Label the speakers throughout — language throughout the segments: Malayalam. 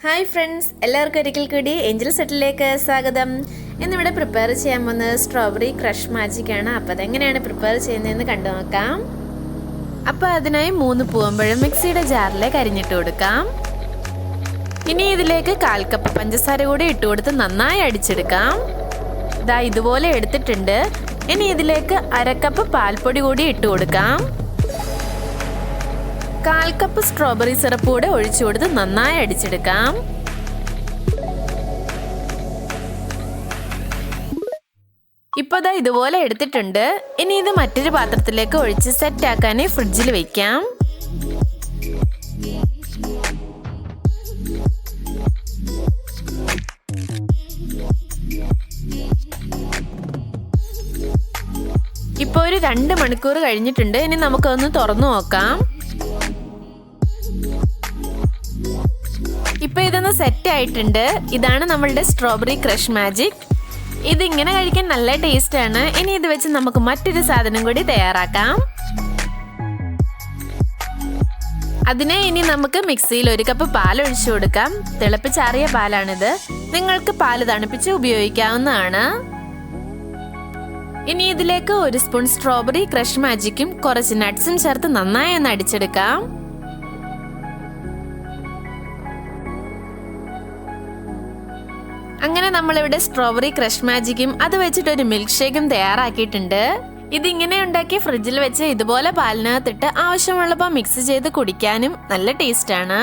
Speaker 1: ഹായ് ഫ്രണ്ട്സ്, എല്ലാവർക്കും ഒരിക്കൽ കൂടി ഏഞ്ചൽ സെറ്റിലേക്ക് സ്വാഗതം. ഇന്നിവിടെ പ്രിപ്പയർ ചെയ്യാൻ പോകുന്നത് സ്ട്രോബെറി ക്രഷ് മാജിക്കാണ്. അപ്പോൾ അതെങ്ങനെയാണ് പ്രിപ്പയർ ചെയ്യുന്നതെന്ന് കണ്ടു നോക്കാം. അപ്പോൾ അതിനായി 3 പൂവമ്പഴം മിക്സിയുടെ ജാറിലേക്ക് അരിഞ്ഞിട്ട് കൊടുക്കാം. ഇനി ഇതിലേക്ക് 1/4 കപ്പ് പഞ്ചസാര കൂടി ഇട്ട് കൊടുത്ത് നന്നായി അടിച്ചെടുക്കാം. ഇതാ ഇതുപോലെ എടുത്തിട്ടുണ്ട്. ഇനി ഇതിലേക്ക് 1/2 കപ്പ് പാൽപ്പൊടി കൂടി ഇട്ട് കൊടുക്കാം. 1/4 കപ്പ് സ്ട്രോബെറി സിറപ്പ് കൂടെ ഒഴിച്ചു കൊടുത്ത് നന്നായി അടിച്ചെടുക്കാം. ഇപ്പോൾ ദാ ഇതുപോലെ എടുത്തിട്ടുണ്ട്. ഇനി ഇത് മറ്റൊരു പാത്രത്തിലേക്ക് ഒഴിച്ച് സെറ്റ് ആക്കാനേ ഫ്രിഡ്ജിൽ വെക്കാം. ഇപ്പോൾ ഒരു 2 മണിക്കൂർ കഴിഞ്ഞിട്ടുണ്ട്. ഇനി നമുക്കൊന്ന് തുറന്നു നോക്കാം. ഇപ്പൊ ഇതൊന്ന് സെറ്റ് ആയിട്ടുണ്ട്. ഇതാണ് നമ്മളുടെ സ്ട്രോബെറി ക്രഷ് മാജിക്. ഇതിങ്ങനെ കഴിക്കാൻ നല്ല ടേസ്റ്റ് ആണ്. ഇനി ഇത് വെച്ച് നമുക്ക് മറ്റൊരു സാധനം കൂടി തയ്യാറാക്കാം. അതിനെ ഇനി നമുക്ക് മിക്സിയിൽ 1 കപ്പ് പാൽ ഒഴിച്ചു കൊടുക്കാം. തിളപ്പിച്ചാറിയ പാലാണിത്. നിങ്ങൾക്ക് പാല് തണുപ്പിച്ച് ഉപയോഗിക്കാവുന്നതാണ്. ഇനി ഇതിലേക്ക് 1 സ്പൂൺ സ്ട്രോബെറി ക്രഷ് മാജിക്കും കുറച്ച് നട്ട്സും ചേർത്ത് നന്നായി ഒന്ന് അടിച്ചെടുക്കാം. അങ്ങനെ നമ്മളിവിടെ സ്ട്രോബെറി ക്രഷ് മാജിക്കും അത് വെച്ചിട്ട് ഒരു മിൽക്ക് ഷേക്കും തയ്യാറാക്കിയിട്ടുണ്ട്. ഇതിങ്ങനെ ഉണ്ടാക്കി ഫ്രിഡ്ജിൽ വെച്ച് ഇതുപോലെ പാലിനകത്തിട്ട് ആവശ്യമുള്ളപ്പോൾ മിക്സ് ചെയ്ത് കുടിക്കാനും നല്ല ടേസ്റ്റാണ്.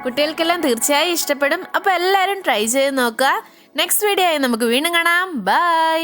Speaker 1: കുട്ടികൾക്കെല്ലാം തീർച്ചയായും ഇഷ്ടപ്പെടും. അപ്പോൾ എല്ലാവരും ട്രൈ ചെയ്ത് നോക്കുക. നെക്സ്റ്റ് വീഡിയോ ആയി നമുക്ക് വീണ്ടും കാണാം. ബൈ.